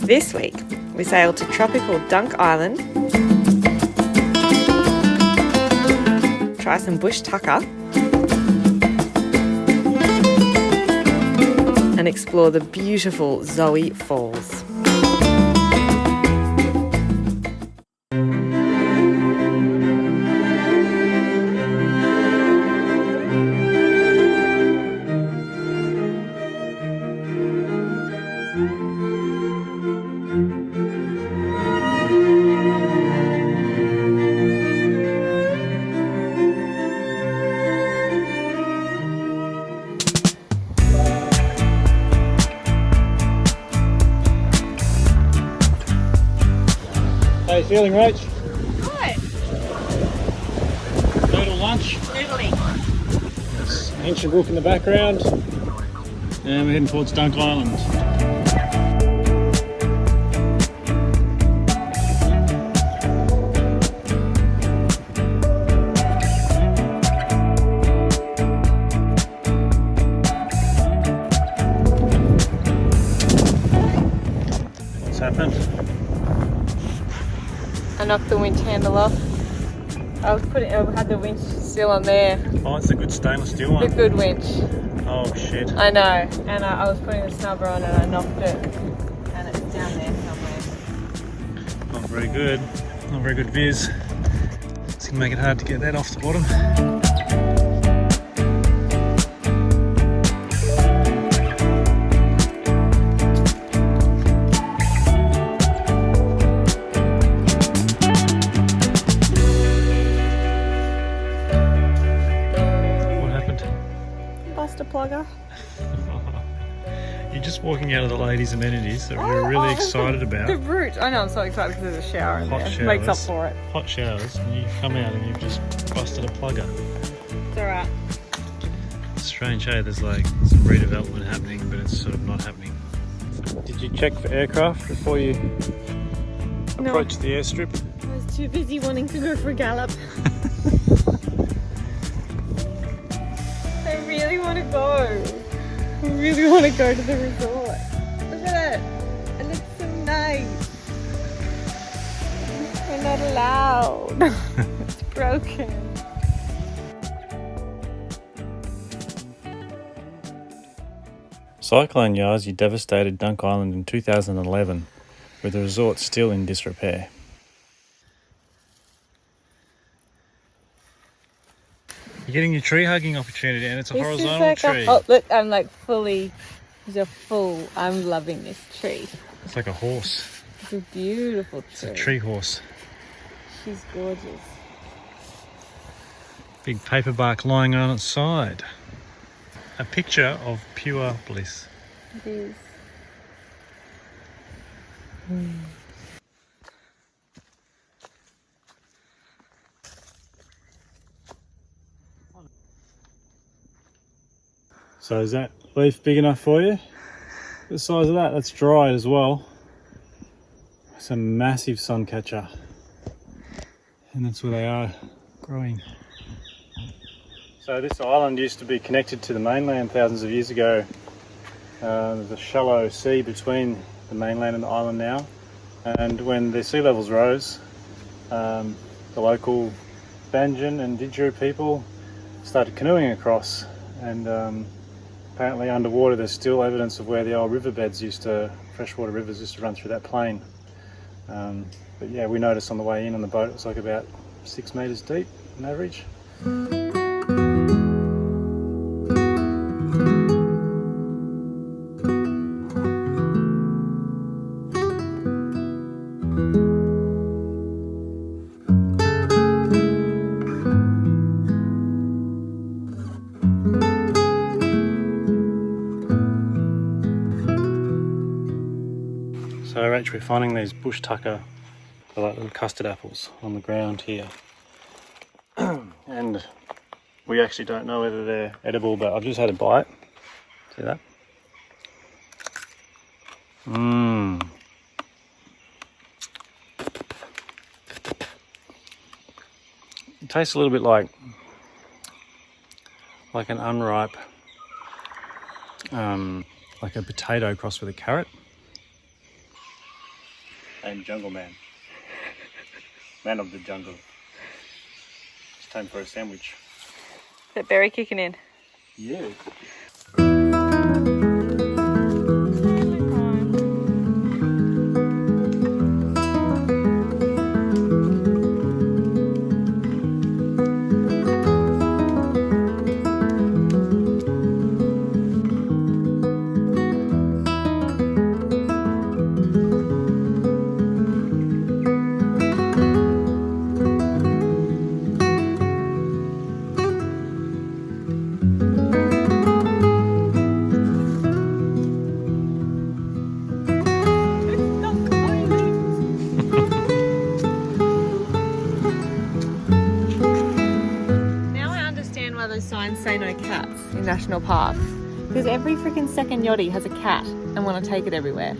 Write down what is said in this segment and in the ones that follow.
This week, we sailed to tropical Dunk Island, try some bush tucker, and explore the beautiful Zoe Falls. How you feeling, Rach? Good. Noodle lunch. Noodling. There's Hinchinbrook in the background. And we're heading towards Dunk Island. What's happened? I knocked the winch handle off. I had the winch still on there. Oh, it's a good stainless steel The one. good winch. Oh shit. I know. And I was putting the snubber on and I knocked it. And it's down there somewhere. Not very good. Not very good viz. It's gonna make it hard to get that off the bottom. Buster plugger. You're just walking out of the ladies' amenities that we're really excited about. The route. I know, I'm so excited because there's a shower in Hot there. showers. Makes up for it. Hot showers, and you come out and you've just busted a plugger. It's alright. It's strange, hey? There's like some redevelopment happening, but it's sort of not happening. Did you check for aircraft before you approached the airstrip? I was too busy wanting to go for a gallop. I really want to go. I really want to go to the resort. Look at it. It looks so nice. We're not allowed. It's broken. Cyclone Yazi devastated Dunk Island in 2011, with the resort still in disrepair. You're getting your tree hugging opportunity, and it's a horizontal tree. Oh, look, I'm like I'm loving this tree. It's like a horse. It's a beautiful tree. It's a tree horse. She's gorgeous. Big paper bark lying on its side. A picture of pure bliss. It is. So is that leaf big enough for you? The size of that, that's dried as well. It's a massive sun catcher. And that's where they are growing. So this island used to be connected to the mainland thousands of years ago. There's a shallow sea between the mainland and the island now. And when the sea levels rose, the local Banjan and Didgeridoo people started canoeing across, and apparently underwater there's still evidence of where the old freshwater rivers used to run through that plain. But yeah, we noticed on the way in on the boat it was like about 6 meters deep on average. So Rach, we're finding these bush tucker, they're like little custard apples on the ground here. And we actually don't know whether they're edible, but I've just had a bite. See that? Mmm. It tastes a little bit like an unripe, like a potato crossed with a carrot. I'm Jungle Man. Man of the jungle. It's time for a sandwich. That berry kicking in. Yeah. Signs say no cats in national parks because every freaking second yachty has a cat and want to take it everywhere.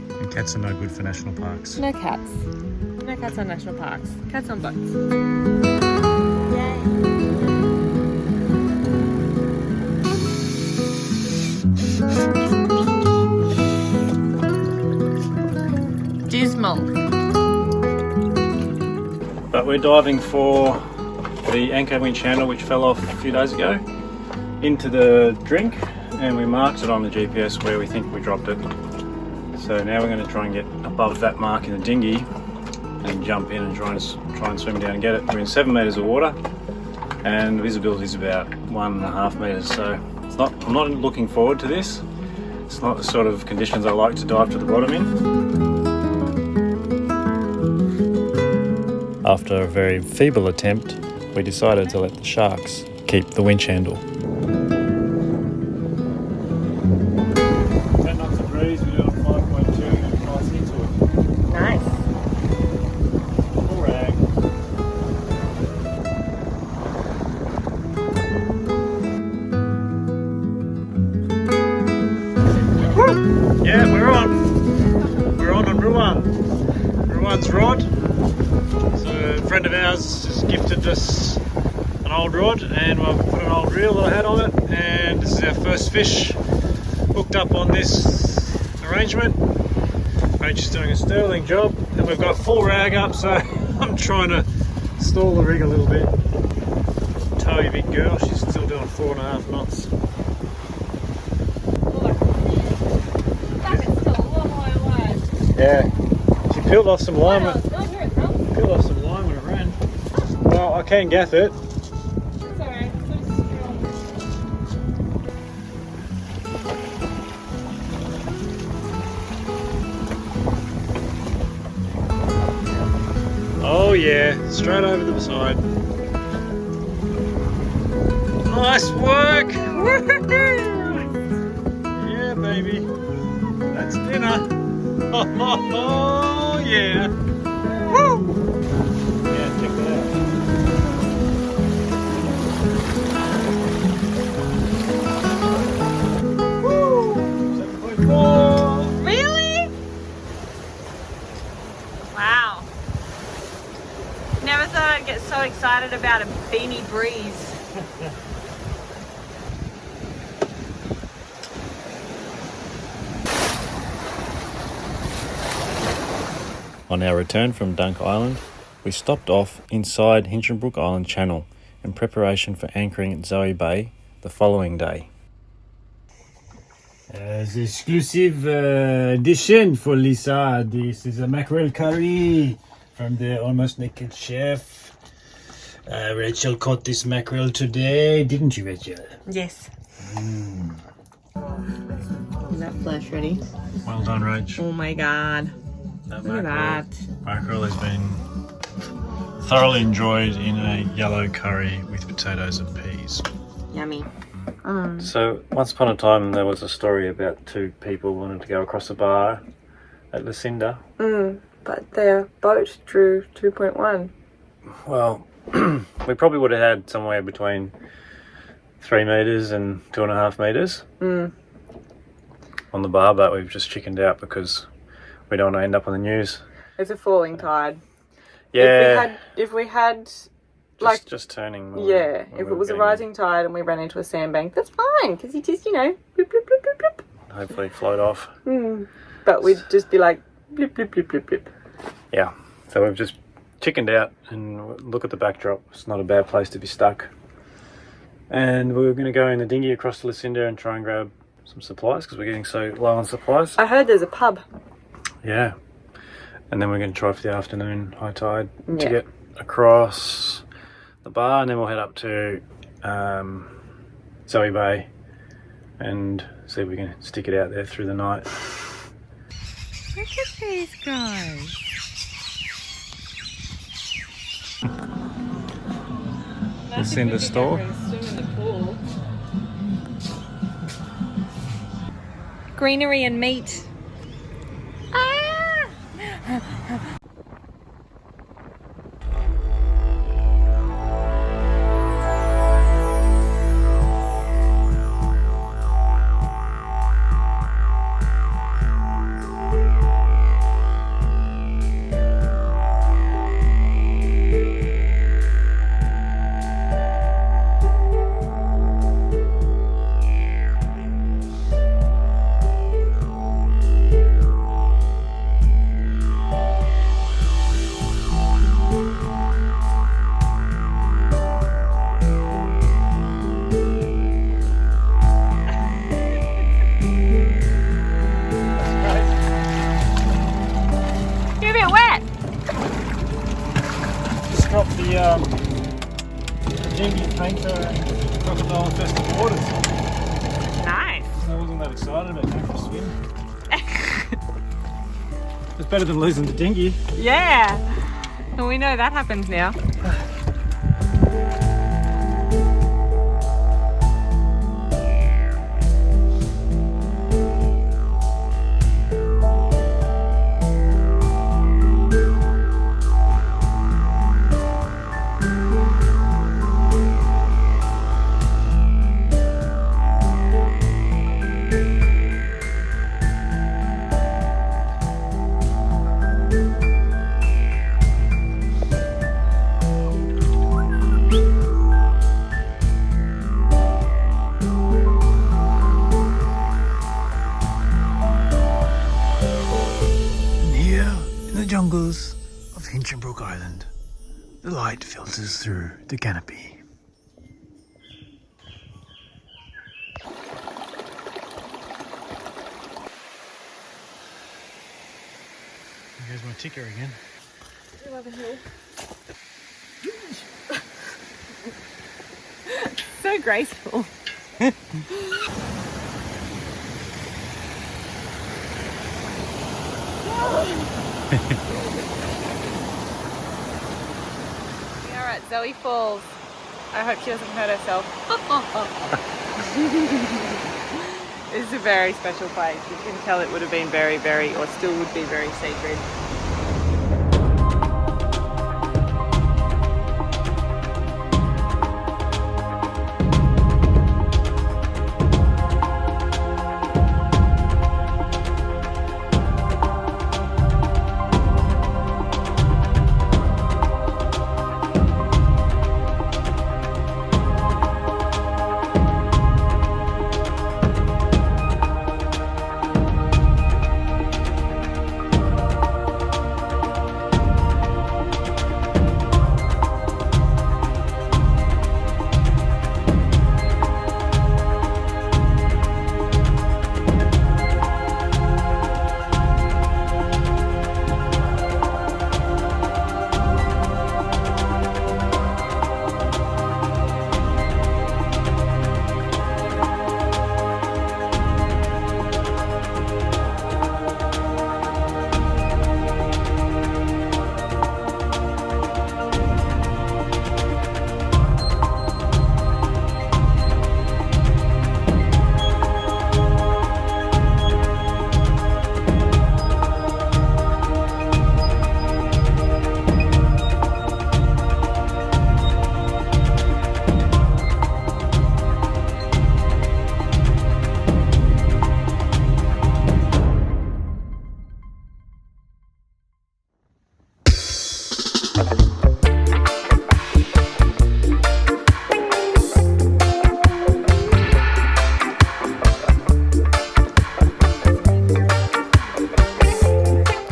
And cats are no good for national parks. No cats. No cats on national parks. Cats on boats. Yay. Dismal. But we're diving for the anchor winch handle which fell off a few days ago into the drink, and we marked it on the GPS where we think we dropped it. So now we're going to try and get above that mark in the dinghy and jump in and try and swim down and get it. We're in 7 meters of water and the visibility is about 1.5 meters, so I'm not looking forward to this. It's not the sort of conditions I like to dive to the bottom in. After a very feeble attempt, we decided to let the sharks keep the winch handle. 10 knots of breeze, we do it on 5.2 and nice into it. Nice. Full rag. Yeah, we're on. We're on Ruan. Ruan's rod. So a friend of ours has gifted us an old rod, and we've put an old reel that I had on it, and this is our first fish hooked up on this arrangement. Rach is doing a sterling job, and we've got full rag up, so I'm trying to stall the rig a little bit. Tow you big girl, she's still doing 4.5 knots. That is still a long way away. Yeah, she peeled off some lime. Peeled off some lime when it ran. Well, I can gaff it. It's alright. So strong. Oh yeah, straight over the side. Nice work! Yeah, baby. That's dinner. Oh yeah. Woo! Yeah, check that out. Woo! 7.4. Really? Wow. Never thought I'd get so excited about a beanie breeze. On our return from Dunk Island, we stopped off inside Hinchinbrook Island Channel in preparation for anchoring at Zoe Bay the following day. The exclusive addition for Lisa. This is a mackerel curry from the Almost Naked Chef. Rachel caught this mackerel today, didn't you, Rachel? Yes. Is that flesh ready? Well done, Rach. Oh my god. That Look at that. Mackerel has been thoroughly enjoyed in a yellow curry with potatoes and peas. Yummy. So once upon a time there was a story about two people wanting to go across the bar at Lucinda. But their boat drew 2.1. Well, we probably would have had somewhere between 3 meters and 2.5 meters on the bar, but we've just chickened out because we don't want to end up on the news. It's a falling tide. Yeah. If we had just turning. Yeah, if it was a rising tide and we ran into a sandbank, that's fine, because you just, bloop, bloop, bloop, bloop, bloop. Hopefully float off. but we'd just be like, blip, blip, blip, blip, blip. Yeah, so we've just chickened out and look at the backdrop. It's not a bad place to be stuck. And we were going to go in the dinghy across to Lucinda and try and grab some supplies because we're getting so low on supplies. I heard there's a pub. Yeah. And then we're going to try for the afternoon high tide to get across the bar, and then we'll head up to Zoe Bay and see if we can stick it out there through the night. Look at these guys. Lucinda store. Swim in the pool. Greenery and meat. Dropped the dinghy painter and crocodile infested waters. Nice. I wasn't that excited about going for a swim. It's better than losing the dinghy. Yeah. And we know that happens now. Jungles of Hinchinbrook Island, the light filters through the canopy. Here's my ticker again. 11 hill. So graceful. We are at Zoe Falls. I hope she doesn't hurt herself. This is a very special place. You can tell it would have been very, or still would be very sacred.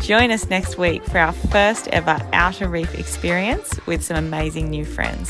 Join us next week for our first ever outer reef experience with some amazing new friends.